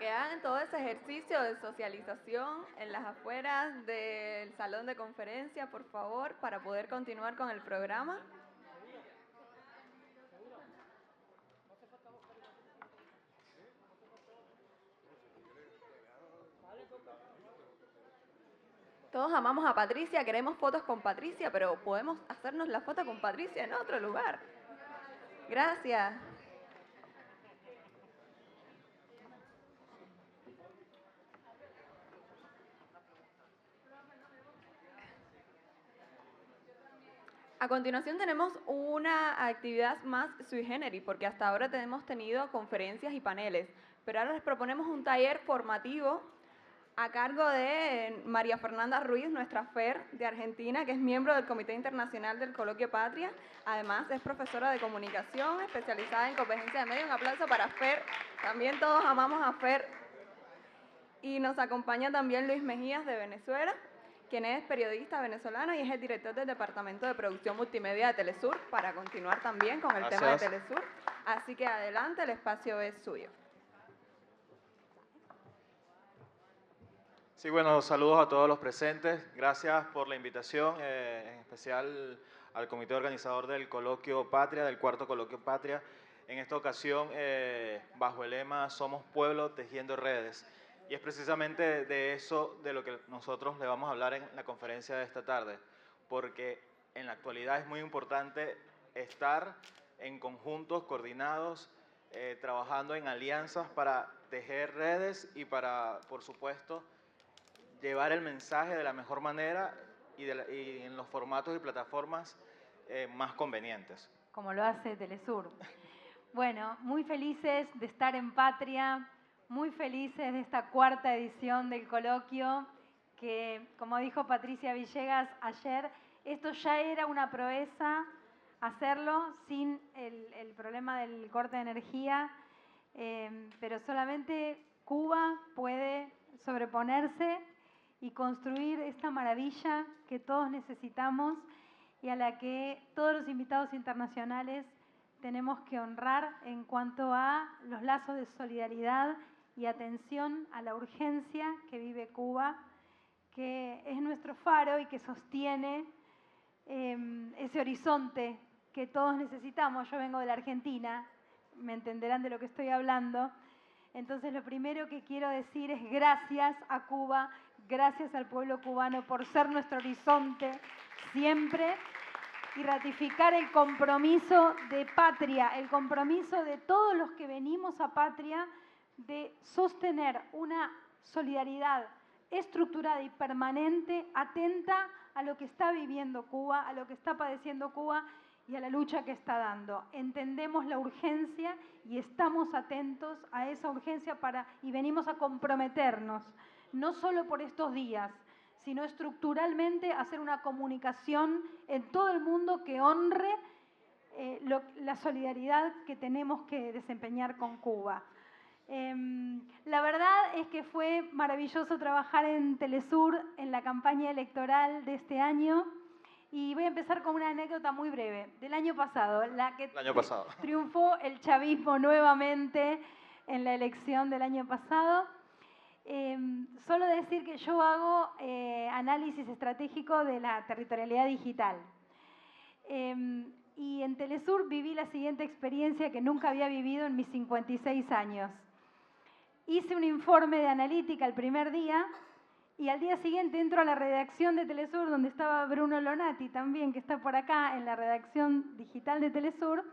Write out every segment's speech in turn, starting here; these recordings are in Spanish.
que hagan todo ese ejercicio de socialización en las afueras del salón de conferencia, por favor, para poder continuar con el programa. Todos amamos a Patricia, queremos fotos con Patricia, pero podemos hacernos la foto con Patricia en otro lugar. Gracias. A continuación tenemos una actividad más sui generis, porque hasta ahora hemos tenido conferencias y paneles, pero ahora les proponemos un taller formativo a cargo de María Fernanda Ruiz, nuestra FER de Argentina, que es miembro del Comité Internacional del Coloquio Patria. Además, es profesora de comunicación, especializada en convergencia de medios. Un aplauso para FER. También todos amamos a FER. Y nos acompaña también Luis Mejías, de Venezuela, quien es periodista venezolano y es el director del Departamento de Producción Multimedia de Telesur, para continuar también con el tema de Telesur. Así que adelante, el espacio es suyo. Sí, bueno, saludos a todos los presentes. Gracias por la invitación, en especial al comité organizador del Coloquio Patria, del cuarto Coloquio Patria. En esta ocasión, bajo el lema Somos Pueblo Tejiendo Redes. Y es precisamente de eso de lo que nosotros le vamos a hablar en la conferencia de esta tarde, porque en la actualidad es muy importante estar en conjuntos coordinados, trabajando en alianzas para tejer redes y para, por supuesto, llevar el mensaje de la mejor manera y en los formatos y plataformas más convenientes. Como lo hace Telesur. Bueno, muy felices de estar en Patria, muy felices de esta cuarta edición del coloquio, que, como dijo Patricia Villegas ayer, esto ya era una proeza hacerlo sin el problema del corte de energía, pero solamente Cuba puede sobreponerse y construir esta maravilla que todos necesitamos y a la que todos los invitados internacionales tenemos que honrar en cuanto a los lazos de solidaridad y atención a la urgencia que vive Cuba, que es nuestro faro y que sostiene ese horizonte que todos necesitamos. Yo vengo de la Argentina, me entenderán de lo que estoy hablando. Entonces, lo primero que quiero decir es gracias a Cuba, gracias al pueblo cubano por ser nuestro horizonte siempre y ratificar el compromiso de Patria, el compromiso de todos los que venimos a Patria de sostener una solidaridad estructurada y permanente, atenta a lo que está viviendo Cuba, a lo que está padeciendo Cuba y a la lucha que está dando. Entendemos la urgencia y estamos atentos a esa urgencia y venimos a comprometernos, no solo por estos días, sino estructuralmente hacer una comunicación en todo el mundo que honre la solidaridad que tenemos que desempeñar con Cuba. La verdad es que fue maravilloso trabajar en Telesur en la campaña electoral de este año. Y voy a empezar con una anécdota muy breve, del año pasado, la que triunfó el chavismo nuevamente en la elección del año pasado. Solo decir que yo hago análisis estratégico de la territorialidad digital. Y en Telesur viví la siguiente experiencia que nunca había vivido en mis 56 años. Hice un informe de analítica el primer día y al día siguiente entro a la redacción de Telesur, donde estaba Bruno Lonati también, que está por acá en la redacción digital de Telesur,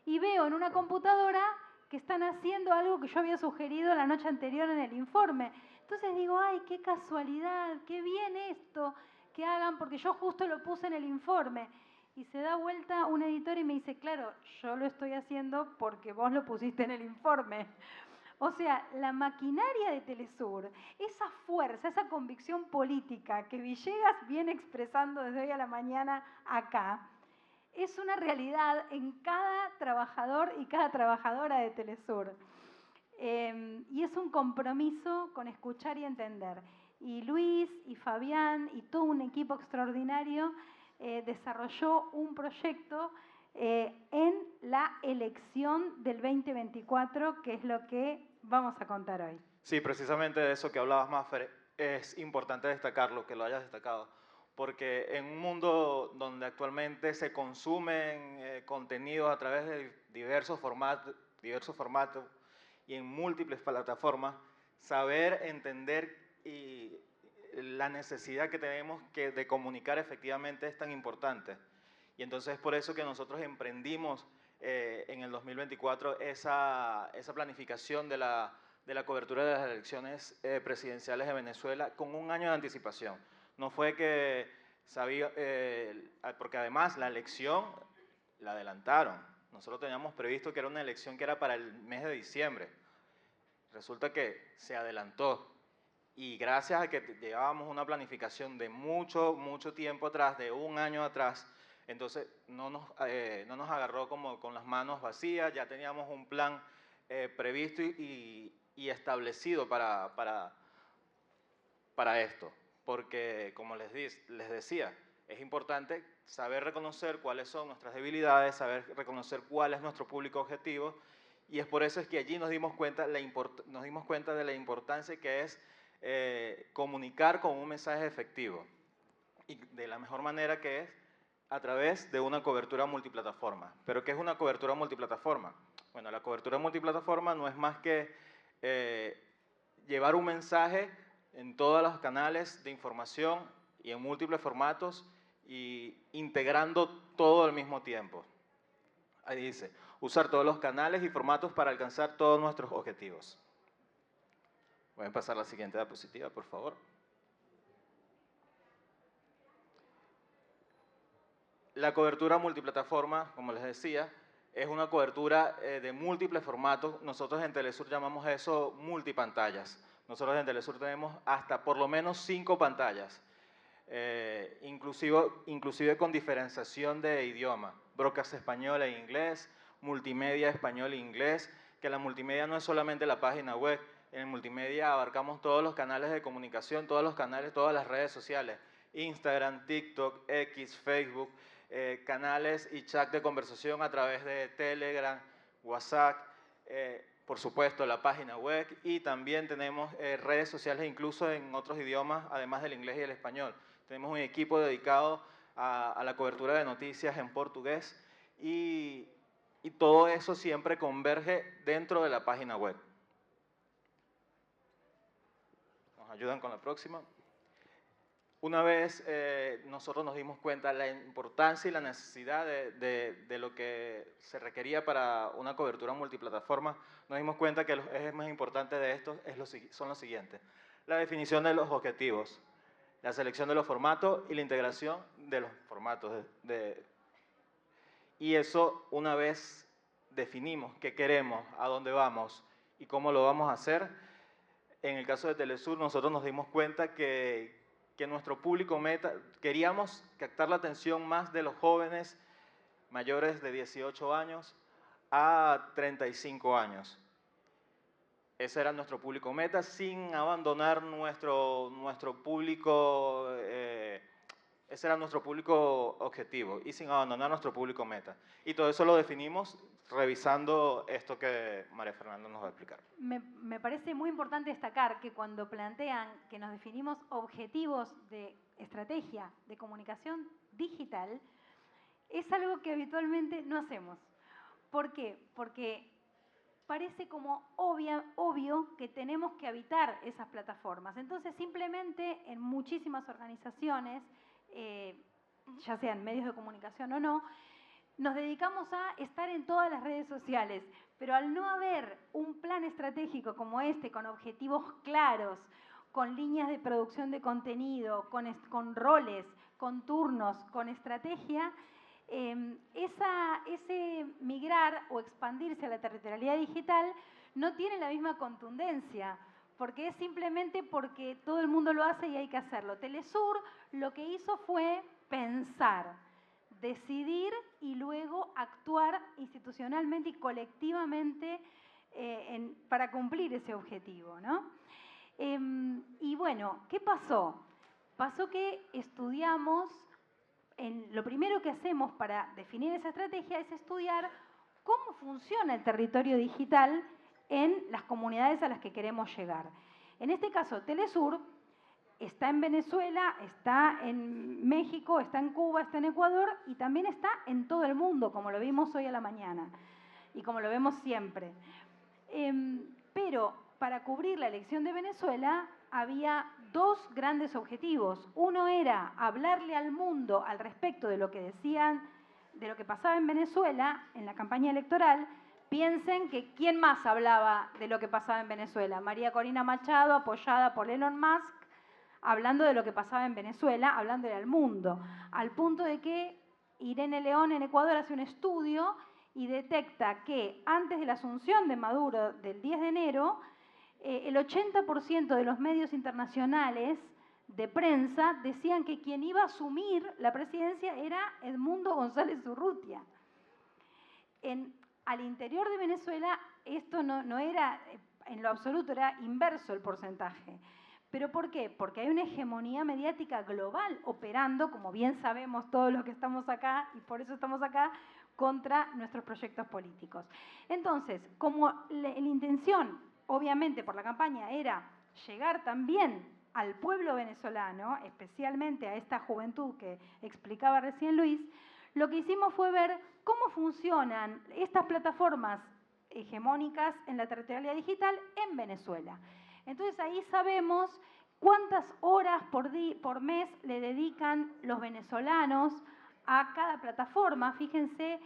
y veo en una computadora que están haciendo algo que yo había sugerido la noche anterior en el informe. Entonces digo, ay, qué casualidad, qué bien esto que hagan, porque yo justo lo puse en el informe. Y se da vuelta un editor y me dice, claro, yo lo estoy haciendo porque vos lo pusiste en el informe. O sea, la maquinaria de Telesur, esa fuerza, esa convicción política que Villegas viene expresando desde hoy a la mañana acá, es una realidad en cada trabajador y cada trabajadora de Telesur. Y es un compromiso con escuchar y entender. Y Luis y Fabián y todo un equipo extraordinario desarrolló un proyecto en la elección del 2024, que es lo que vamos a contar hoy. Sí, precisamente de eso que hablabas, Mafer, es importante destacarlo, que lo hayas destacado, porque en un mundo donde actualmente se consumen contenidos a través de diversos formatos y en múltiples plataformas, saber entender y la necesidad que tenemos de comunicar efectivamente es tan importante. Y entonces es por eso que nosotros emprendimos en el 2024 esa planificación de la cobertura de las elecciones presidenciales de Venezuela con un año de anticipación. No fue que sabía, porque además la elección la adelantaron. Nosotros teníamos previsto que era una elección que era para el mes de diciembre. Resulta que se adelantó. Y gracias a que llevábamos una planificación de mucho tiempo atrás, de un año atrás, entonces no nos agarró como con las manos vacías, ya teníamos un plan previsto y establecido para esto. Porque, como les decía, es importante saber reconocer cuáles son nuestras debilidades, saber reconocer cuál es nuestro público objetivo, y es por eso es que allí nos dimos cuenta de la importancia que es comunicar con un mensaje efectivo, y de la mejor manera que es a través de una cobertura multiplataforma. ¿Pero qué es una cobertura multiplataforma? Bueno, la cobertura multiplataforma no es más que llevar un mensaje en todos los canales de información y en múltiples formatos y integrando todo al mismo tiempo. Ahí dice, usar todos los canales y formatos para alcanzar todos nuestros objetivos. Voy a pasar a la siguiente diapositiva, por favor. La cobertura multiplataforma, como les decía, es una cobertura de múltiples formatos. Nosotros en Telesur llamamos eso multipantallas. Nosotros en Telesur tenemos hasta por lo menos 5 pantallas, inclusive con diferenciación de idioma, broadcast español e inglés, multimedia español e inglés, que la multimedia no es solamente la página web. En el multimedia abarcamos todos los canales de comunicación, todos los canales, todas las redes sociales, Instagram, TikTok, X, Facebook, canales y chat de conversación a través de Telegram, WhatsApp, por supuesto la página web, y también tenemos redes sociales incluso en otros idiomas, además del inglés y el español. Tenemos un equipo dedicado a la cobertura de noticias en portugués y todo eso siempre converge dentro de la página web. ¿Nos ayudan con la próxima? Una vez nosotros nos dimos cuenta de la importancia y la necesidad de lo que se requería para una cobertura multiplataforma, nos dimos cuenta que los ejes más importantes de esto son los siguientes. La definición de los objetivos, la selección de los formatos y la integración de los formatos. Y eso, una vez definimos qué queremos, a dónde vamos y cómo lo vamos a hacer, en el caso de Telesur nosotros nos dimos cuenta que nuestro público meta, queríamos captar la atención más de los jóvenes mayores de 18 años a 35 años. Ese era nuestro público meta, sin abandonar nuestro público, ese era nuestro público objetivo, y sin abandonar nuestro público meta. Y todo eso lo definimos revisando esto que María Fernanda nos va a explicar. Me parece muy importante destacar que cuando plantean que nos definimos objetivos de estrategia de comunicación digital, es algo que habitualmente no hacemos. ¿Por qué? Porque parece como obvio que tenemos que habitar esas plataformas. Entonces, simplemente en muchísimas organizaciones, ya sean medios de comunicación o no, nos dedicamos a estar en todas las redes sociales, pero al no haber un plan estratégico como este, con objetivos claros, con líneas de producción de contenido, con roles, con turnos, con estrategia, ese migrar o expandirse a la territorialidad digital no tiene la misma contundencia, porque es simplemente porque todo el mundo lo hace y hay que hacerlo. Telesur lo que hizo fue pensar, decidir y luego actuar institucionalmente y colectivamente para cumplir ese objetivo, ¿no? Y bueno, ¿qué pasó? Pasó que estudiamos, lo primero que hacemos para definir esa estrategia es estudiar cómo funciona el territorio digital en las comunidades a las que queremos llegar. En este caso, Telesur está en Venezuela, está en México, está en Cuba, está en Ecuador y también está en todo el mundo, como lo vimos hoy a la mañana y como lo vemos siempre. Pero para cubrir la elección de Venezuela había dos grandes objetivos. Uno era hablarle al mundo al respecto de lo que decían, de lo que pasaba en Venezuela en la campaña electoral. Piensen que ¿quién más hablaba de lo que pasaba en Venezuela? María Corina Machado, apoyada por Elon Musk, hablando de lo que pasaba en Venezuela, hablándole al mundo, al punto de que Irene León en Ecuador hace un estudio y detecta que antes de la asunción de Maduro del 10 de enero, el 80% de los medios internacionales de prensa decían que quien iba a asumir la presidencia era Edmundo González Urrutia. Al interior de Venezuela esto no era en lo absoluto, era inverso el porcentaje. ¿Pero por qué? Porque hay una hegemonía mediática global operando, como bien sabemos todos los que estamos acá, y por eso estamos acá, contra nuestros proyectos políticos. Entonces, como la intención, obviamente, por la campaña era llegar también al pueblo venezolano, especialmente a esta juventud que explicaba recién Luis, lo que hicimos fue ver cómo funcionan estas plataformas hegemónicas en la territorialidad digital en Venezuela. Entonces ahí sabemos cuántas horas por mes le dedican los venezolanos a cada plataforma. Fíjense,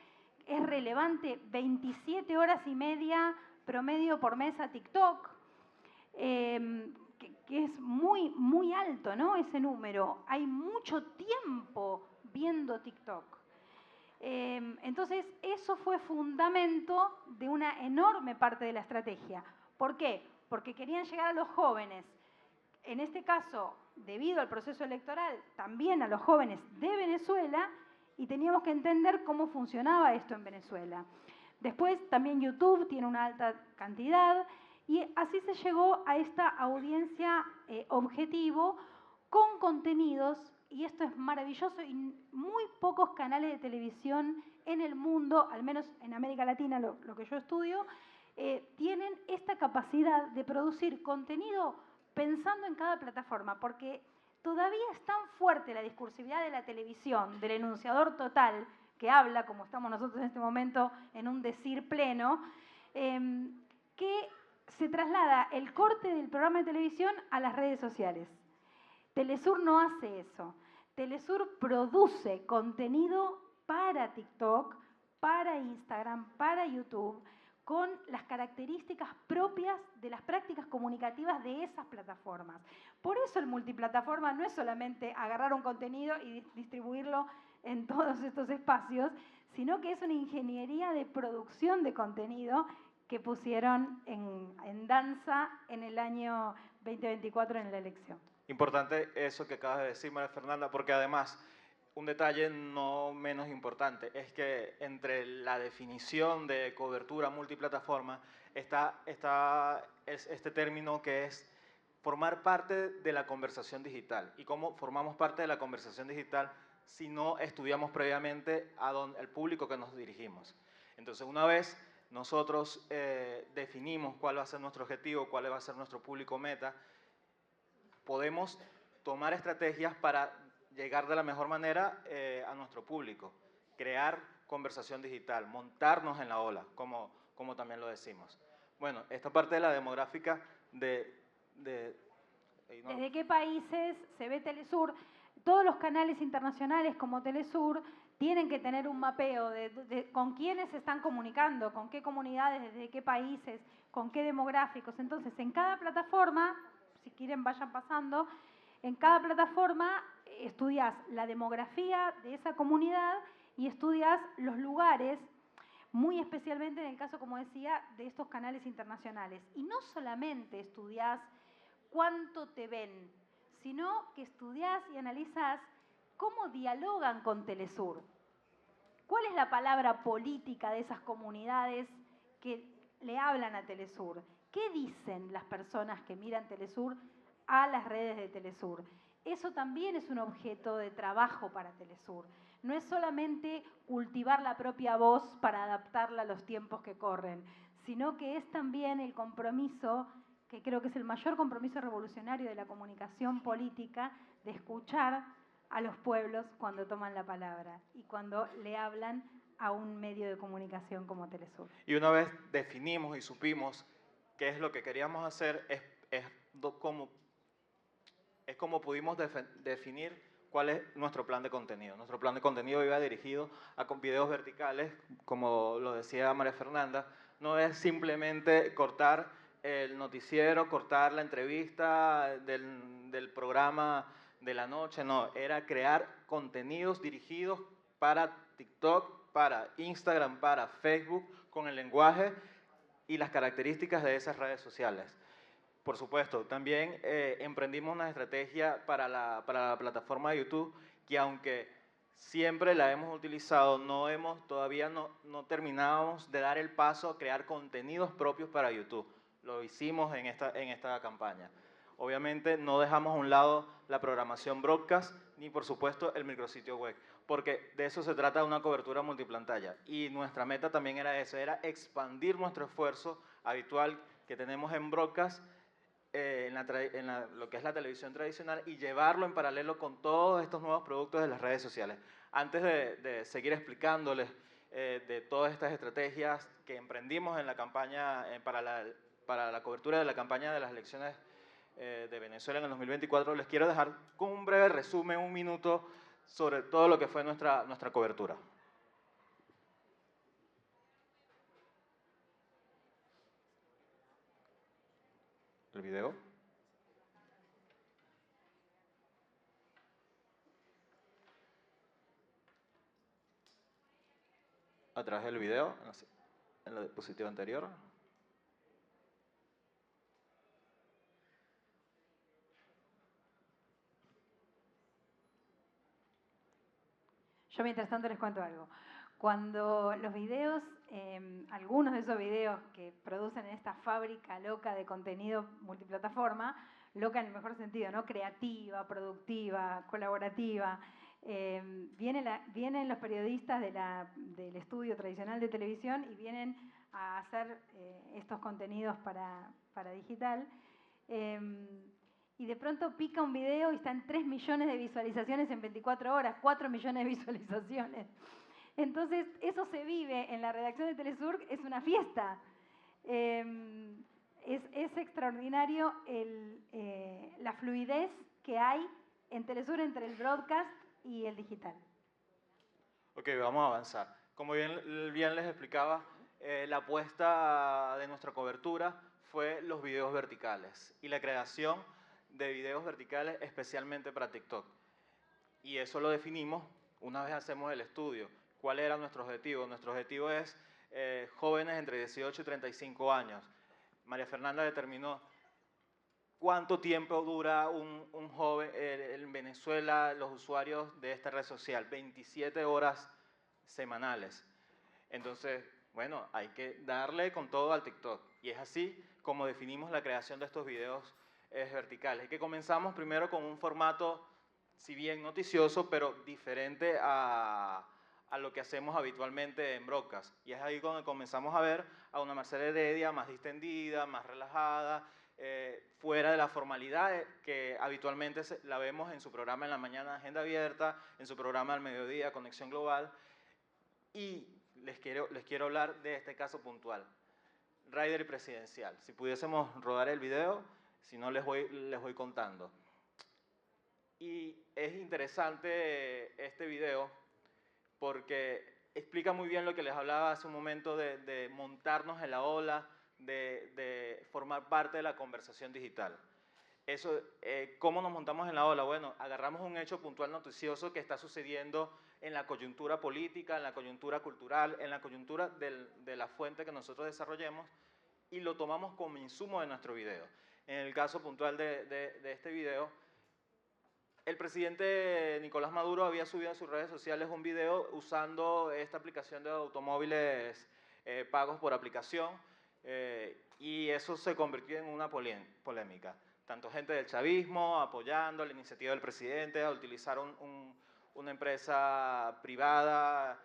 es relevante 27 horas y media promedio por mes a TikTok, que es muy, muy alto, ¿no? Ese número. Hay mucho tiempo viendo TikTok. Entonces, eso fue fundamento de una enorme parte de la estrategia. ¿Por qué? Porque querían llegar a los jóvenes, en este caso, debido al proceso electoral, también a los jóvenes de Venezuela, y teníamos que entender cómo funcionaba esto en Venezuela. Después, también YouTube tiene una alta cantidad, y así se llegó a esta audiencia objetivo con contenidos, y esto es maravilloso, y muy pocos canales de televisión en el mundo, al menos en América Latina, lo que yo estudio, tienen esta capacidad de producir contenido pensando en cada plataforma, porque todavía es tan fuerte la discursividad de la televisión, del enunciador total, que habla, como estamos nosotros en este momento, en un decir pleno, que se traslada el corte del programa de televisión a las redes sociales. Telesur no hace eso. Telesur produce contenido para TikTok, para Instagram, para YouTube, con las características propias de las prácticas comunicativas de esas plataformas. Por eso el multiplataforma no es solamente agarrar un contenido y distribuirlo en todos estos espacios, sino que es una ingeniería de producción de contenido que pusieron en danza en el año 2024 en la elección. Importante eso que acabas de decir, María Fernanda, porque además, un detalle no menos importante es que entre la definición de cobertura multiplataforma está este término que es formar parte de la conversación digital. ¿Y cómo formamos parte de la conversación digital si no estudiamos previamente al público que nos dirigimos? Entonces, una vez nosotros definimos cuál va a ser nuestro objetivo, cuál va a ser nuestro público meta, podemos tomar estrategias para llegar de la mejor manera a nuestro público, crear conversación digital, montarnos en la ola, como también lo decimos. Bueno, esta parte de la demográfica ¿Desde qué países se ve Telesur? Todos los canales internacionales como Telesur tienen que tener un mapeo de con quiénes se están comunicando, con qué comunidades, desde qué países, con qué demográficos. Entonces, en cada plataforma, si quieren vayan pasando, en cada plataforma estudias la demografía de esa comunidad y estudias los lugares, muy especialmente en el caso, como decía, de estos canales internacionales. Y no solamente estudias cuánto te ven, sino que estudias y analizas cómo dialogan con Telesur. ¿Cuál es la palabra política de esas comunidades que le hablan a Telesur? ¿Qué dicen las personas que miran Telesur a las redes de Telesur? Eso también es un objeto de trabajo para Telesur. No es solamente cultivar la propia voz para adaptarla a los tiempos que corren, sino que es también el compromiso, que creo que es el mayor compromiso revolucionario de la comunicación política, de escuchar a los pueblos cuando toman la palabra y cuando le hablan a un medio de comunicación como Telesur. Y una vez definimos y supimos qué es lo que queríamos hacer, es como pudimos definir cuál es nuestro plan de contenido. Nuestro plan de contenido iba dirigido a videos verticales, como lo decía María Fernanda. No es simplemente cortar el noticiero, cortar la entrevista del programa de la noche, no, era crear contenidos dirigidos para TikTok, para Instagram, para Facebook, con el lenguaje y las características de esas redes sociales. Por supuesto, también emprendimos una estrategia para la plataforma de YouTube que, aunque siempre la hemos utilizado, todavía no terminamos de dar el paso a crear contenidos propios para YouTube. Lo hicimos en esta campaña. Obviamente no dejamos a un lado la programación broadcast ni, por supuesto, el micrositio web, porque de eso se trata, una cobertura multipantalla. Y nuestra meta también era eso, era expandir nuestro esfuerzo habitual que tenemos en broadcast, lo que es la televisión tradicional, y llevarlo en paralelo con todos estos nuevos productos de las redes sociales. Antes de seguir explicándoles de todas estas estrategias que emprendimos en la campaña, para la cobertura de la campaña de las elecciones de Venezuela en el 2024, les quiero dejar con un breve resumen, un minuto, sobre todo lo que fue nuestra cobertura. El video. A través del video, en la diapositiva anterior. Yo mientras tanto les cuento algo. Cuando los videos, algunos de esos videos que producen en esta fábrica loca de contenido multiplataforma, loca en el mejor sentido, ¿no? Creativa, productiva, colaborativa, vienen los periodistas del estudio tradicional de televisión y vienen a hacer estos contenidos para digital. Y de pronto pica un video y están 3 millones de visualizaciones en 24 horas, 4 millones de visualizaciones. Entonces, eso se vive en la redacción de Telesur, es una fiesta. Es extraordinario la fluidez que hay en Telesur entre el broadcast y el digital. Ok, vamos a avanzar. Como bien les explicaba, la apuesta de nuestra cobertura fue los videos verticales y la creación de videos verticales especialmente para TikTok. Y eso lo definimos una vez hacemos el estudio. ¿Cuál era nuestro objetivo? Nuestro objetivo es jóvenes entre 18 y 35 años. María Fernanda determinó cuánto tiempo dura un joven en Venezuela, los usuarios de esta red social, 27 horas semanales. Entonces, bueno, hay que darle con todo al TikTok. Y es así como definimos la creación de estos videos verticales. Y que comenzamos primero con un formato, si bien noticioso, pero diferente a lo que hacemos habitualmente en broadcast. Y es ahí donde comenzamos a ver a una Marcela Heredia más distendida, más relajada, fuera de la formalidad que habitualmente la vemos en su programa en la mañana, Agenda Abierta, en su programa al mediodía, Conexión Global. Y les quiero hablar de este caso puntual, Rider Presidencial. Si pudiésemos rodar el video, si no les voy contando. Y es interesante este video porque explica muy bien lo que les hablaba hace un momento de montarnos en la ola, de formar parte de la conversación digital. Eso, ¿cómo nos montamos en la ola? Bueno, agarramos un hecho puntual noticioso que está sucediendo en la coyuntura política, en la coyuntura cultural, en la coyuntura de la fuente que nosotros desarrollemos y lo tomamos como insumo de nuestro video. En el caso puntual de este video, el presidente Nicolás Maduro había subido a sus redes sociales un video usando esta aplicación de automóviles pagos por aplicación y eso se convirtió en una polémica. Tanto gente del chavismo apoyando la iniciativa del presidente a utilizar una empresa privada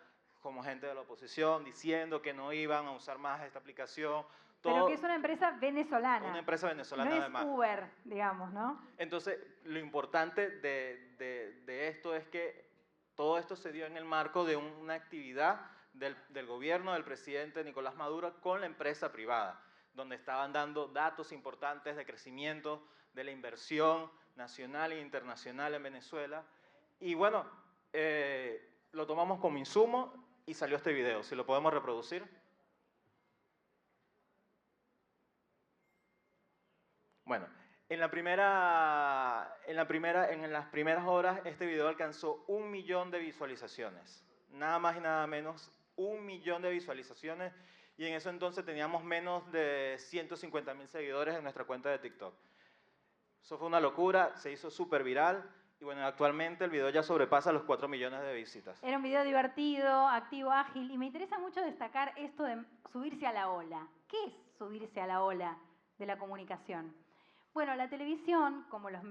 como gente de la oposición, diciendo que no iban a usar más esta aplicación. Pero que es una empresa venezolana. Una empresa venezolana, no además. No es Uber, digamos, ¿no? Entonces, lo importante de esto es que todo esto se dio en el marco de una actividad del gobierno del presidente Nicolás Maduro con la empresa privada, donde estaban dando datos importantes de crecimiento de la inversión nacional e internacional en Venezuela. Y bueno, lo tomamos como insumo y salió este video. Si lo podemos reproducir. Bueno, en las primeras horas este video alcanzó 1 millón de visualizaciones. Nada más y nada menos, 1 millón de visualizaciones. Y en ese entonces teníamos menos de 150.000 seguidores en nuestra cuenta de TikTok. Eso fue una locura, se hizo súper viral. Y bueno, actualmente el video ya sobrepasa los 4 millones de visitas. Era un video divertido, activo, ágil. Y me interesa mucho destacar esto de subirse a la ola. ¿Qué es subirse a la ola de la comunicación? Bueno, la televisión, como los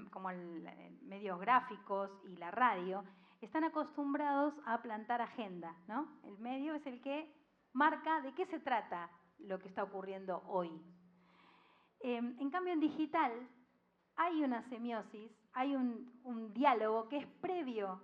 medios gráficos y la radio, están acostumbrados a plantar agenda, ¿no? El medio es el que marca de qué se trata lo que está ocurriendo hoy. En cambio, en digital hay una semiosis, hay un diálogo que es previo.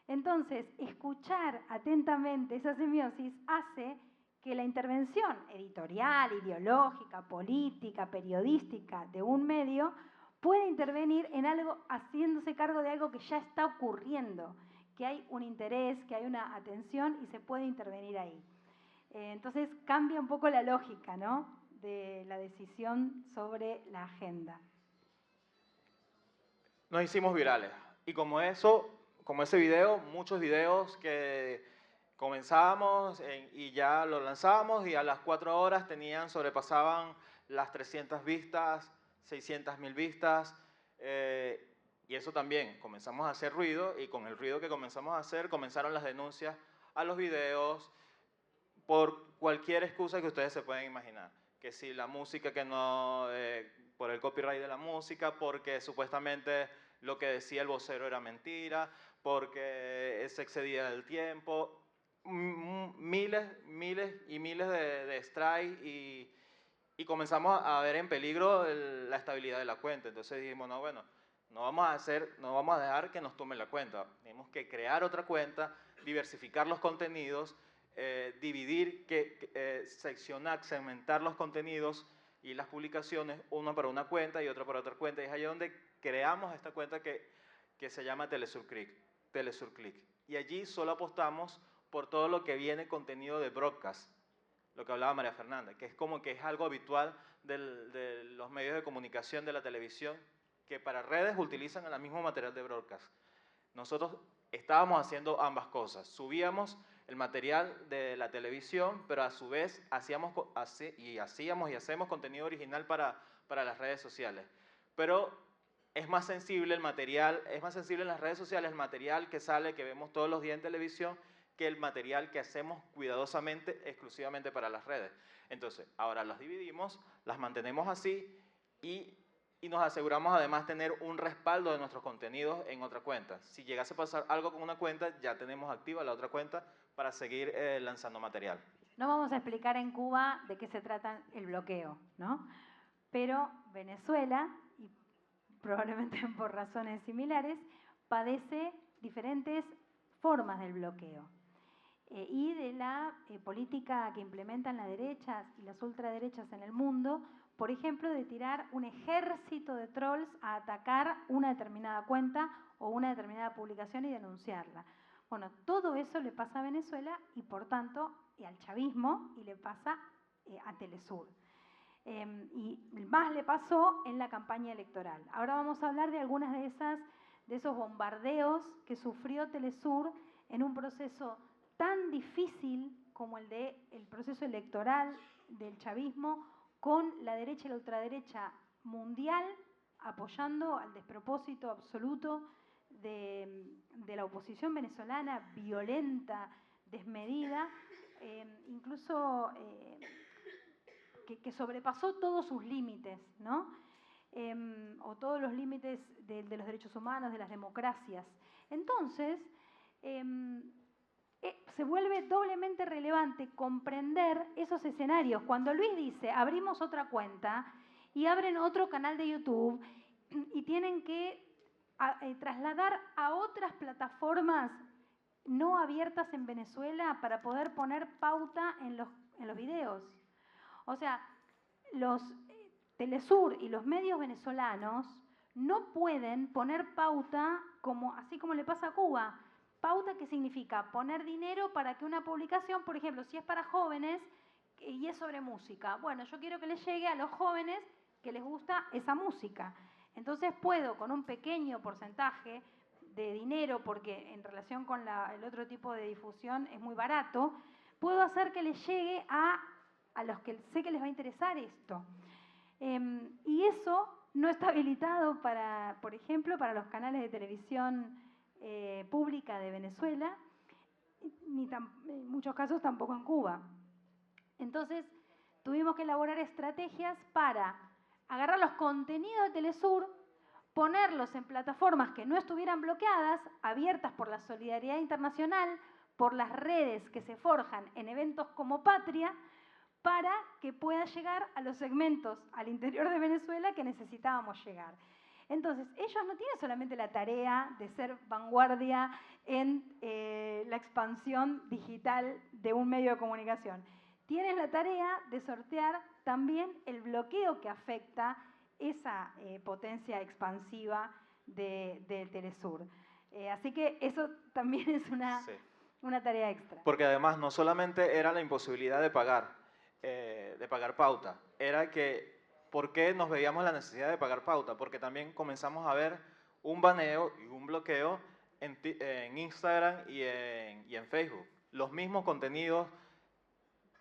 Entonces, escuchar atentamente esa semiosis hace que la intervención editorial, ideológica, política, periodística de un medio pueda intervenir en algo, haciéndose cargo de algo que ya está ocurriendo, que hay un interés, que hay una atención y se puede intervenir ahí. Entonces cambia un poco la lógica, ¿no?, de la decisión sobre la agenda. Nos hicimos virales y como ese video, muchos videos que comenzábamos y ya lo lanzábamos y a las 4 horas sobrepasaban las 300 vistas, 600.000 vistas, y eso también, comenzamos a hacer ruido y con el ruido que comenzamos a hacer comenzaron las denuncias a los videos por cualquier excusa que ustedes se puedan imaginar, que si la música que no, por el copyright de la música, porque supuestamente lo que decía el vocero era mentira, porque se excedía del tiempo, miles y miles de strikes y comenzamos a ver en peligro la estabilidad de la cuenta. Entonces dijimos, no, bueno, no vamos a dejar que nos tomen la cuenta. Tenemos que crear otra cuenta, diversificar los contenidos, dividir, seccionar, segmentar los contenidos y las publicaciones, una para una cuenta y otra para otra cuenta. Y es ahí donde creamos esta cuenta que se llama Telesur Click. Y allí solo apostamos por todo lo que viene contenido de broadcast, lo que hablaba María Fernanda, que es como que es algo habitual de los medios de comunicación, de la televisión, que para redes utilizan el mismo material de broadcast. Nosotros estábamos haciendo ambas cosas. Subíamos el material de la televisión, pero a su vez hacíamos y hacemos contenido original para las redes sociales. Pero es más sensible en las redes sociales el material que sale, que vemos todos los días en televisión, que el material que hacemos cuidadosamente, exclusivamente para las redes. Entonces, ahora las dividimos, las mantenemos así y nos aseguramos además tener un respaldo de nuestros contenidos en otra cuenta. Si llegase a pasar algo con una cuenta, ya tenemos activa la otra cuenta para seguir lanzando material. No vamos a explicar en Cuba de qué se trata el bloqueo, ¿no? Pero Venezuela, y probablemente por razones similares, padece diferentes formas del bloqueo. Y de la política que implementan las derechas y las ultraderechas en el mundo, por ejemplo, de tirar un ejército de trolls a atacar una determinada cuenta o una determinada publicación y denunciarla. Bueno, todo eso le pasa a Venezuela y, por tanto, al chavismo, y le pasa a Telesur. Y más le pasó en la campaña electoral. Ahora vamos a hablar de algunas de esos bombardeos que sufrió Telesur en un proceso tan difícil como el proceso electoral del chavismo, con la derecha y la ultraderecha mundial apoyando al despropósito absoluto de la oposición venezolana, violenta, desmedida, incluso que sobrepasó todos sus límites, ¿no? O todos los límites de los derechos humanos, de las democracias. Entonces, se vuelve doblemente relevante comprender esos escenarios. Cuando Luis dice, abrimos otra cuenta y abren otro canal de YouTube y tienen que trasladar a otras plataformas no abiertas en Venezuela para poder poner pauta en los videos. O sea, los Telesur y los medios venezolanos no pueden poner pauta así como le pasa a Cuba. Pauta que significa poner dinero para que una publicación, por ejemplo, si es para jóvenes y es sobre música, bueno, yo quiero que les llegue a los jóvenes que les gusta esa música. Entonces puedo, con un pequeño porcentaje de dinero, porque en relación con el otro tipo de difusión es muy barato, puedo hacer que les llegue a los que sé que les va a interesar esto. Y eso no está habilitado para, por ejemplo, para los canales de televisión pública de Venezuela, ni en muchos casos tampoco en Cuba. Entonces, tuvimos que elaborar estrategias para agarrar los contenidos de Telesur, ponerlos en plataformas que no estuvieran bloqueadas, abiertas por la solidaridad internacional, por las redes que se forjan en eventos como Patria, para que pueda llegar a los segmentos al interior de Venezuela que necesitábamos llegar. Entonces, ellos no tienen solamente la tarea de ser vanguardia en la expansión digital de un medio de comunicación. Tienen la tarea de sortear también el bloqueo que afecta esa potencia expansiva de Telesur. Así que eso también es una tarea extra. Porque además no solamente era la imposibilidad de pagar pauta, era que ¿por qué nos veíamos la necesidad de pagar pauta? Porque también comenzamos a ver un baneo y un bloqueo en Instagram y en Facebook. Los mismos contenidos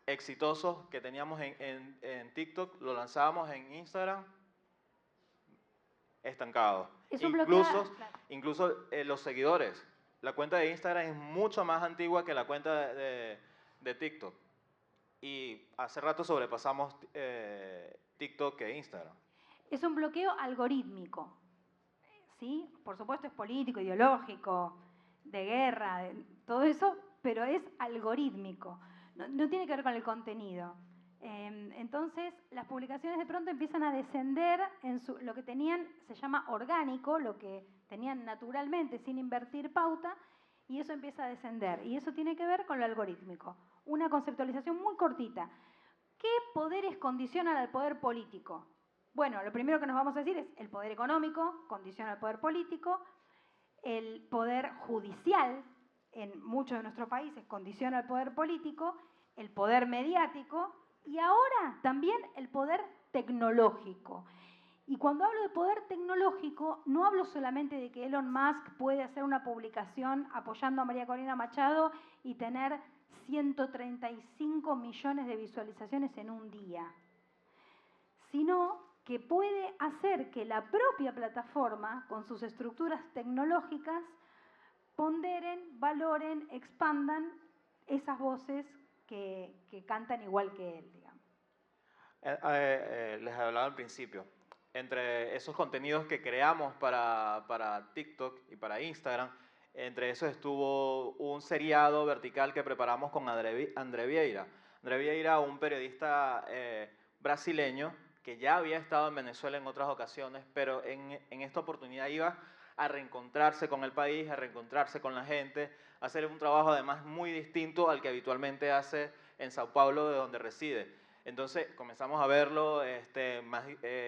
exitosos que teníamos en TikTok, lo lanzábamos en Instagram, estancado. Incluso los seguidores. La cuenta de Instagram es mucho más antigua que la cuenta de TikTok. Y hace rato sobrepasamos TikTok e Instagram. Es un bloqueo algorítmico, ¿sí? Por supuesto es político, ideológico, de guerra, todo eso, pero es algorítmico. No tiene que ver con el contenido. Entonces, las publicaciones de pronto empiezan a descender en lo que tenían, se llama orgánico, lo que tenían naturalmente sin invertir pauta, y eso empieza a descender. Y eso tiene que ver con lo algorítmico. Una conceptualización muy cortita. ¿Qué poderes condicionan al poder político? Bueno, lo primero que nos vamos a decir es el poder económico condiciona al poder político, el poder judicial en muchos de nuestros países condiciona al poder político, el poder mediático y ahora también el poder tecnológico. Y cuando hablo de poder tecnológico, no hablo solamente de que Elon Musk puede hacer una publicación apoyando a María Corina Machado y tener 135 millones de visualizaciones en un día, sino que puede hacer que la propia plataforma, con sus estructuras tecnológicas, ponderen, valoren, expandan esas voces que cantan igual que él, digamos. Les hablaba al principio, entre esos contenidos que creamos para TikTok y para Instagram, entre esos estuvo un seriado vertical que preparamos con André Vieira. André Vieira, un periodista brasileño que ya había estado en Venezuela en otras ocasiones, pero en esta oportunidad iba a reencontrarse con el país, a reencontrarse con la gente, a hacer un trabajo además muy distinto al que habitualmente hace en Sao Paulo, de donde reside. Entonces comenzamos a verlo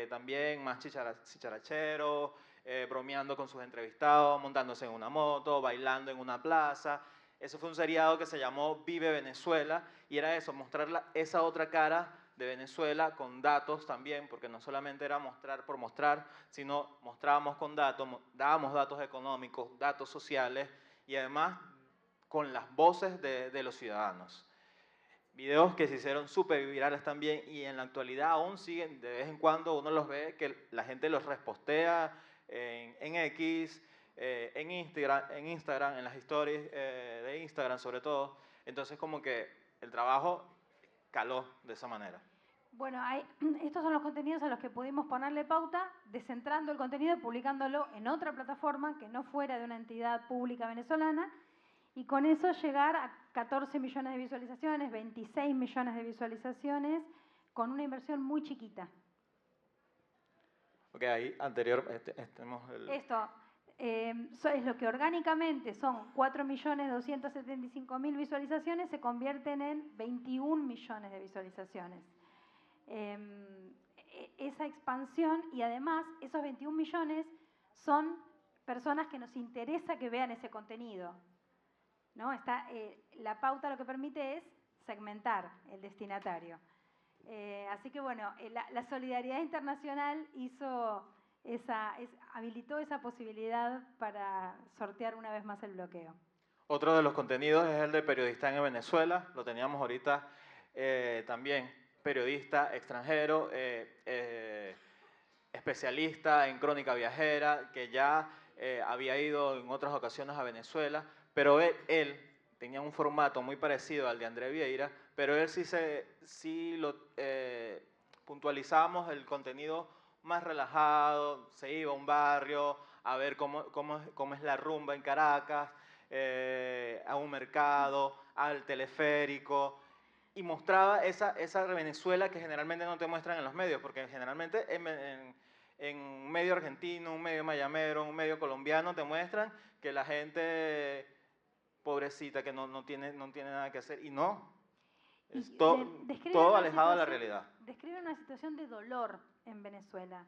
también más chicharachero, bromeando con sus entrevistados, montándose en una moto, bailando en una plaza. Eso fue un seriado que se llamó Vive Venezuela y era eso, mostrar esa otra cara de Venezuela con datos también, porque no solamente era mostrar por mostrar, sino mostrábamos con datos, dábamos datos económicos, datos sociales y además con las voces de los ciudadanos. Videos que se hicieron súper virales también y en la actualidad aún siguen, de vez en cuando uno los ve, que la gente los repostea en X, en Instagram, en las stories de Instagram sobre todo. Entonces como que el trabajo caló de esa manera. Bueno, estos son los contenidos a los que pudimos ponerle pauta, descentrando el contenido y publicándolo en otra plataforma que no fuera de una entidad pública venezolana. y con eso llegar a 14 millones de visualizaciones, 26 millones de visualizaciones, con una inversión muy chiquita. Ok, ahí anterior, tenemos Esto es lo que orgánicamente son 4.275.000 visualizaciones, se convierten en 21 millones de visualizaciones. Esa expansión, y además esos 21 millones son personas que nos interesa que vean ese contenido, ¿no? La pauta lo que permite es segmentar el destinatario. Así que bueno, la solidaridad internacional habilitó esa posibilidad para sortear una vez más el bloqueo. Otro de los contenidos es el de Periodistán en Venezuela, lo teníamos ahorita también, periodista extranjero, especialista en crónica viajera, que ya había ido en otras ocasiones a Venezuela, pero él tenía un formato muy parecido al de André Vieira, pero él sí lo puntualizamos el contenido más relajado, se iba a un barrio a ver cómo es la rumba en Caracas, a un mercado, al teleférico, y mostraba esa Venezuela que generalmente no te muestran en los medios, porque generalmente en un medio argentino, un medio mayamero, un medio colombiano te muestran que la gente pobrecita, que no tiene nada que hacer, y no, es todo alejado de la realidad. Describe una situación de dolor en Venezuela,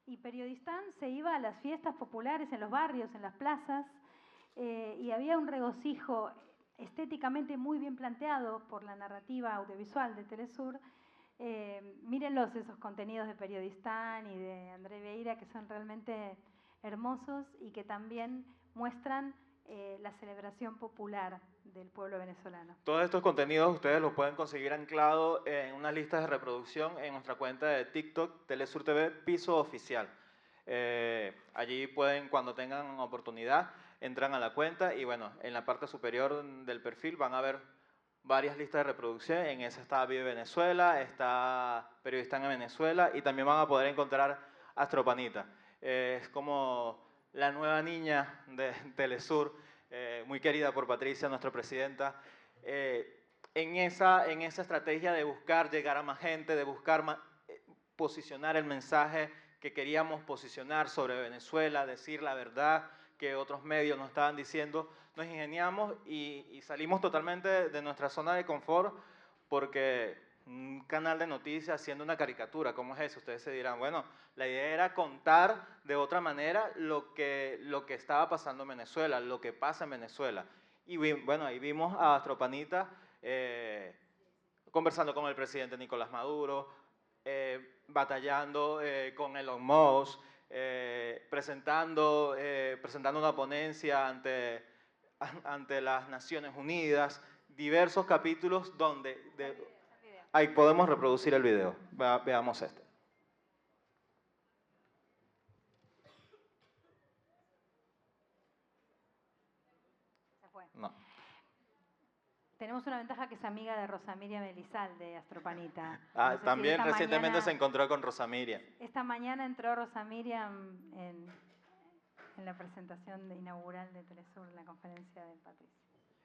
y Periodistán se iba a las fiestas populares en los barrios, en las plazas, y había un regocijo estéticamente muy bien planteado por la narrativa audiovisual de Telesur. Mírenlos esos contenidos de Periodistán y de André Vieira, que son realmente hermosos y que también muestran la celebración popular del pueblo venezolano. Todos estos contenidos ustedes los pueden conseguir anclados en unas listas de reproducción en nuestra cuenta de TikTok, Telesur TV Piso Oficial. Allí pueden, cuando tengan oportunidad, entran a la cuenta y bueno, en la parte superior del perfil van a ver varias listas de reproducción. En esa está Vive Venezuela, está Periodistán en Venezuela y también van a poder encontrar Astropanita. Es como la nueva niña de Telesur, muy querida por Patricia, nuestra presidenta. En esa estrategia de buscar llegar a más gente, de buscar posicionar el mensaje que queríamos posicionar sobre Venezuela, decir la verdad que otros medios nos estaban diciendo, nos ingeniamos y salimos totalmente de nuestra zona de confort, porque un canal de noticias haciendo una caricatura, ¿cómo es eso? Ustedes se dirán, bueno, la idea era contar de otra manera lo que estaba pasando en Venezuela, lo que pasa en Venezuela. Y bueno, ahí vimos a Astropanita conversando con el presidente Nicolás Maduro, batallando con Elon Musk, presentando una ponencia ante las Naciones Unidas, diversos capítulos donde... ahí podemos reproducir el video. Veamos este. Se fue. No. Tenemos una ventaja que es amiga de Rosa Miriam Elizalde, de Astropanita. No sé también si recientemente se encontró con Rosa Miriam. Esta mañana entró Rosa Miriam en la presentación inaugural de Telesur, en la conferencia de Patricia.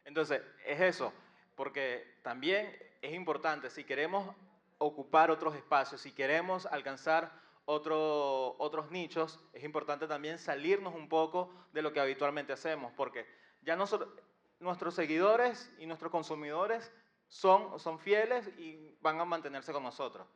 Entonces, es eso, porque también es importante, si queremos ocupar otros espacios, si queremos alcanzar otros nichos, es importante también salirnos un poco de lo que habitualmente hacemos, porque ya nuestros seguidores y nuestros consumidores son fieles y van a mantenerse con nosotros.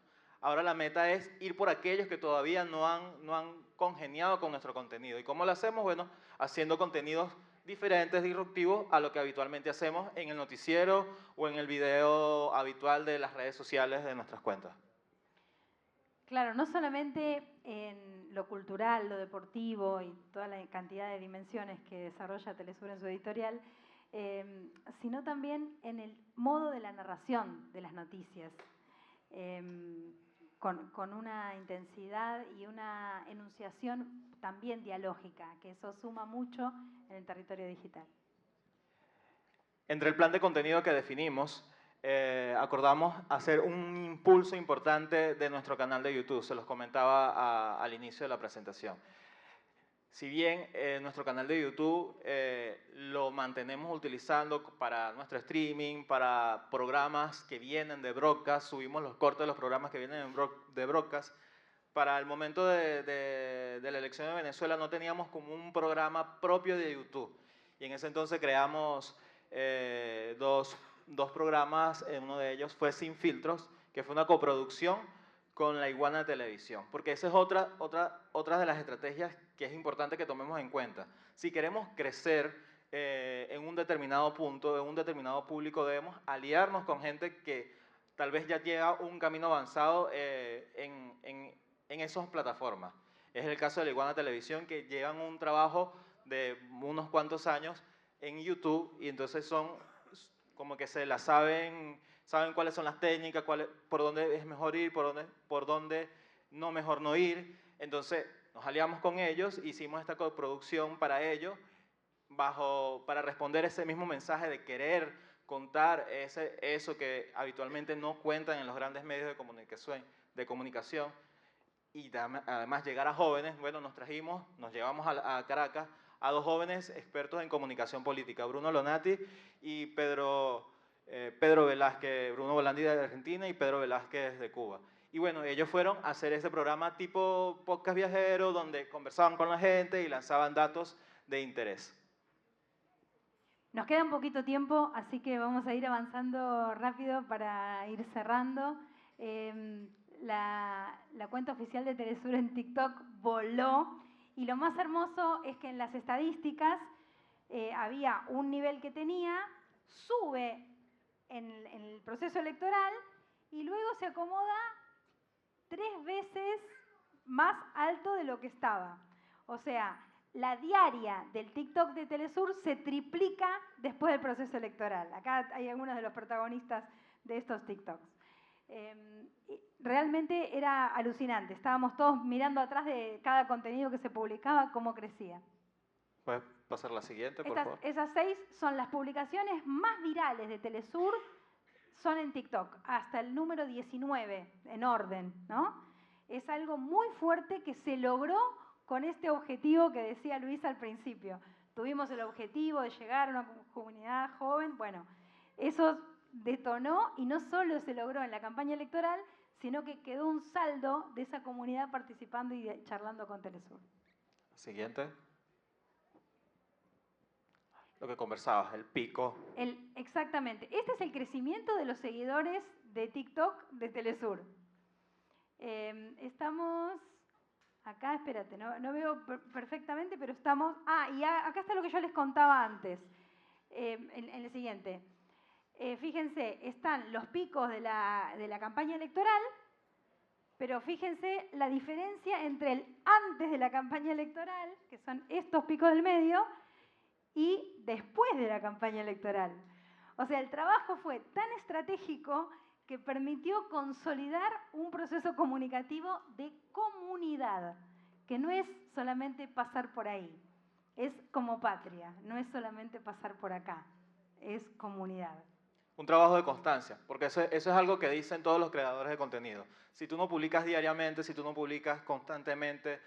Ahora la meta es ir por aquellos que todavía no han congeniado con nuestro contenido. ¿Y cómo lo hacemos? Bueno, haciendo contenidos diferentes, disruptivos a lo que habitualmente hacemos en el noticiero o en el video habitual de las redes sociales de nuestras cuentas. Claro, no solamente en lo cultural, lo deportivo y toda la cantidad de dimensiones que desarrolla Telesur en su editorial, sino también en el modo de la narración de las noticias, con una intensidad y una enunciación también dialógica, que eso suma mucho en el territorio digital. Entre el plan de contenido que definimos, acordamos hacer un impulso importante de nuestro canal de YouTube, se los comentaba al inicio de la presentación. Si bien nuestro canal de YouTube lo mantenemos utilizando para nuestro streaming, para programas que vienen de broadcast, subimos los cortes de los programas que vienen de broadcast. Para el momento de la elección de Venezuela no teníamos como un programa propio de YouTube. Y en ese entonces creamos dos programas, uno de ellos fue Sin Filtros, que fue una coproducción con La Iguana Televisión, porque esa es otra de las estrategias que es importante que tomemos en cuenta. Si queremos crecer en un determinado punto, en un determinado público, debemos aliarnos con gente que tal vez ya lleva un camino avanzado en esas plataformas. Es el caso de La Iguana Televisión, que llevan un trabajo de unos cuantos años en YouTube y entonces son como que se la saben cuáles son las técnicas, por dónde es mejor ir, por dónde no mejor no ir. Entonces nos aliamos con ellos, hicimos esta coproducción para ellos, para responder ese mismo mensaje de querer contar eso que habitualmente no cuentan en los grandes medios de comunicación y además llegar a jóvenes. Bueno, nos llevamos a Caracas a dos jóvenes expertos en comunicación política, Bruno Lonati y Pedro Velázquez, Bruno Volandi de Argentina y Pedro Velázquez de Cuba. Y bueno, ellos fueron a hacer ese programa tipo podcast viajero, donde conversaban con la gente y lanzaban datos de interés. Nos queda un poquito tiempo, así que vamos a ir avanzando rápido para ir cerrando. La cuenta oficial de Telesur en TikTok voló y lo más hermoso es que en las estadísticas había un nivel que tenía, sube en el proceso electoral y luego se acomoda 3 veces más alto de lo que estaba. O sea, la diaria del TikTok de Telesur se triplica después del proceso electoral. Acá hay algunos de los protagonistas de estos TikToks. Realmente era alucinante. Estábamos todos mirando atrás de cada contenido que se publicaba, cómo crecía. ¿Puedes pasar la siguiente, por favor? Esas 6 son las publicaciones más virales de Telesur, son en TikTok, hasta el número 19, en orden, ¿no? Es algo muy fuerte que se logró con este objetivo que decía Luis al principio. Tuvimos el objetivo de llegar a una comunidad joven. Bueno, eso detonó y no solo se logró en la campaña electoral, sino que quedó un saldo de esa comunidad participando y charlando con Telesur. Siguiente. Lo que conversabas, el pico. Exactamente. Este es el crecimiento de los seguidores de TikTok de Telesur. Estamos... Acá, espérate, no veo perfectamente, pero estamos... y acá está lo que yo les contaba antes, en el siguiente. Fíjense, están los picos de la campaña electoral, pero fíjense la diferencia entre el antes de la campaña electoral, que son estos picos del medio, y después de la campaña electoral. O sea, el trabajo fue tan estratégico que permitió consolidar un proceso comunicativo de comunidad, que no es solamente pasar por ahí, es como patria, no es solamente pasar por acá, es comunidad. Un trabajo de constancia, porque eso es algo que dicen todos los creadores de contenido. Si tú no publicas diariamente, si tú no publicas constantemente,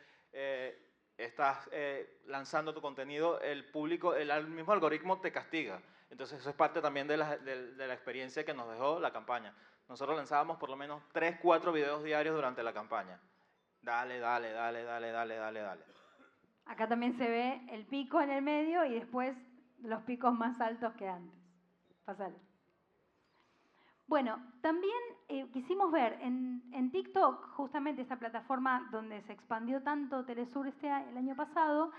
estás lanzando tu contenido, el mismo algoritmo te castiga. Entonces eso es parte también de la experiencia que nos dejó la campaña. Nosotros lanzábamos por lo menos 3, 4 videos diarios durante la campaña. Dale. Acá también se ve el pico en el medio y después los picos más altos que antes. Pasale. Bueno, también quisimos ver en TikTok, justamente esta plataforma donde se expandió tanto Telesur el año pasado,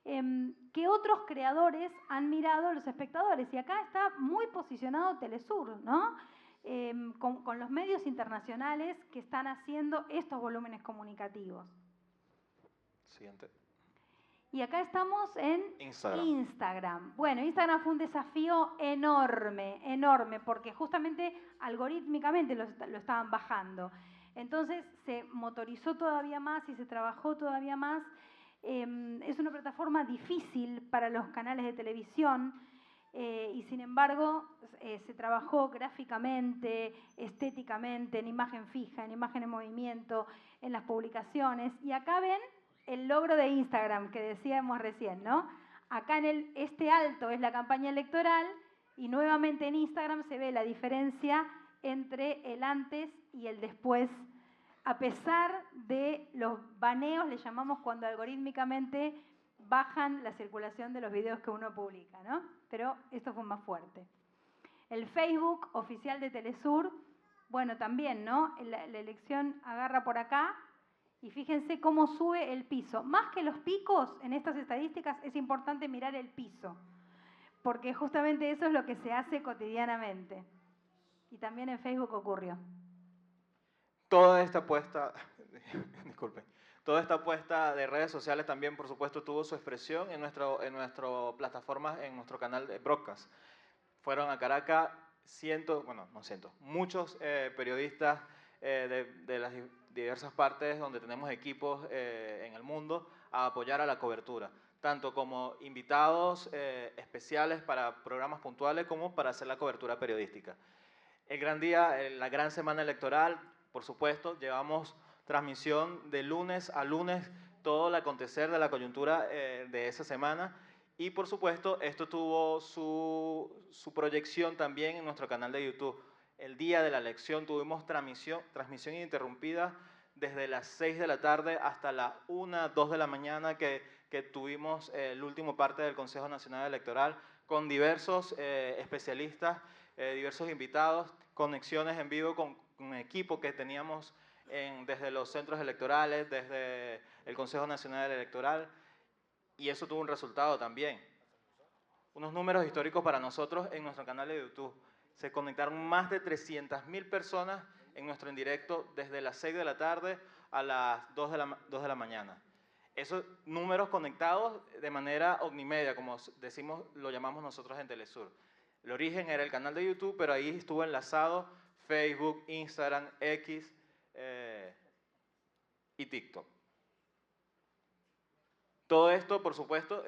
que otros creadores han mirado a los espectadores. Y acá está muy posicionado Telesur, ¿no? Con los medios internacionales que están haciendo estos volúmenes comunicativos. Siguiente. Y acá estamos en Instagram. Bueno, Instagram fue un desafío enorme, porque justamente algorítmicamente lo estaban bajando. Entonces se motorizó todavía más y se trabajó todavía más. Es una plataforma difícil para los canales de televisión y sin embargo se trabajó gráficamente, estéticamente, en imagen fija, en imagen en movimiento, en las publicaciones. Y acá ven el logro de Instagram que decíamos recién, ¿no? Acá en este alto es la campaña electoral y nuevamente en Instagram se ve la diferencia entre el antes y el después, a pesar de los baneos, le llamamos cuando algorítmicamente bajan la circulación de los videos que uno publica, ¿no? Pero esto fue más fuerte. El Facebook oficial de Telesur, bueno, también, ¿no? La elección agarra por acá y fíjense cómo sube el piso. Más que los picos, en estas estadísticas es importante mirar el piso, porque justamente eso es lo que se hace cotidianamente. Y también en Facebook ocurrió. Toda esta apuesta, disculpen, toda esta apuesta de redes sociales también, por supuesto, tuvo su expresión en nuestra plataforma, en nuestro canal de broadcast. Fueron a Caracas muchos periodistas de las diversas partes donde tenemos equipos en el mundo a apoyar a la cobertura, tanto como invitados especiales para programas puntuales como para hacer la cobertura periodística. El gran día, la gran semana electoral, por supuesto, llevamos transmisión de lunes a lunes, todo el acontecer de la coyuntura de esa semana. Y por supuesto, esto tuvo su proyección también en nuestro canal de YouTube. El día de la elección tuvimos transmisión ininterrumpida desde las 6 de la tarde hasta las 1, 2 de la mañana que tuvimos el último parte del Consejo Nacional Electoral con diversos especialistas, diversos invitados, conexiones en vivo con un equipo que teníamos desde los centros electorales, desde el Consejo Nacional Electoral, y eso tuvo un resultado también. Unos números históricos para nosotros en nuestro canal de YouTube. Se conectaron más de 300.000 personas en nuestro en directo desde las 6 de la tarde a las 2 de la mañana. Esos números conectados de manera omnimedia, como decimos, lo llamamos nosotros en Telesur. El origen era el canal de YouTube, pero ahí estuvo enlazado Facebook, Instagram, X y TikTok. Todo esto, por supuesto,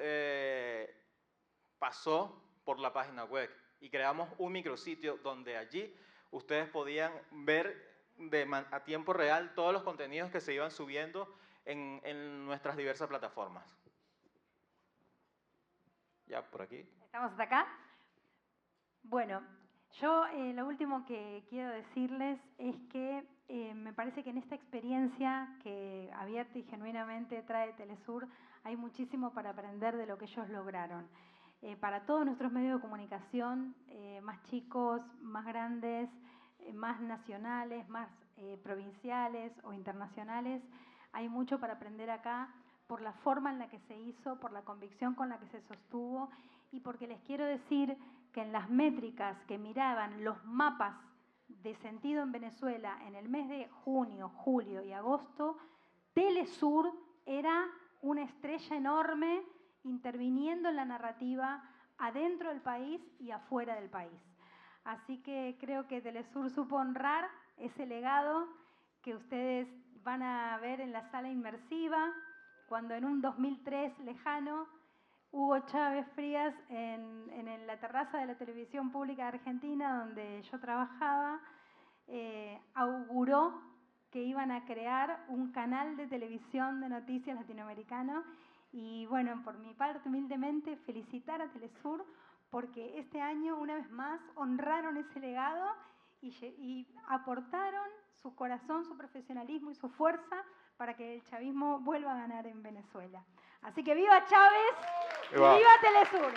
pasó por la página web y creamos un micrositio donde allí ustedes podían ver a tiempo real todos los contenidos que se iban subiendo en nuestras diversas plataformas. Ya por aquí. ¿Estamos hasta acá? Bueno, yo lo último que quiero decirles es que me parece que en esta experiencia que abierta y genuinamente trae Telesur hay muchísimo para aprender de lo que ellos lograron. Para todos nuestros medios de comunicación, más chicos, más grandes, más nacionales, más provinciales o internacionales, hay mucho para aprender acá por la forma en la que se hizo, por la convicción con la que se sostuvo y porque les quiero decir que en las métricas que miraban los mapas de sentido en Venezuela en el mes de junio, julio y agosto, Telesur era una estrella enorme interviniendo en la narrativa adentro del país y afuera del país. Así que creo que Telesur supo honrar ese legado que ustedes van a ver en la sala inmersiva, cuando en un 2003 lejano, Hugo Chávez Frías, en la terraza de la televisión pública de Argentina, donde yo trabajaba, auguró que iban a crear un canal de televisión de noticias latinoamericano. Y bueno, por mi parte, humildemente, felicitar a Telesur porque este año, una vez más, honraron ese legado y aportaron su corazón, su profesionalismo y su fuerza para que el chavismo vuelva a ganar en Venezuela. Así que ¡viva Chávez! ¡Y viva Telesur!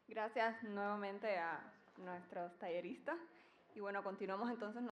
Gracias nuevamente a nuestros talleristas. Y bueno, continuamos entonces.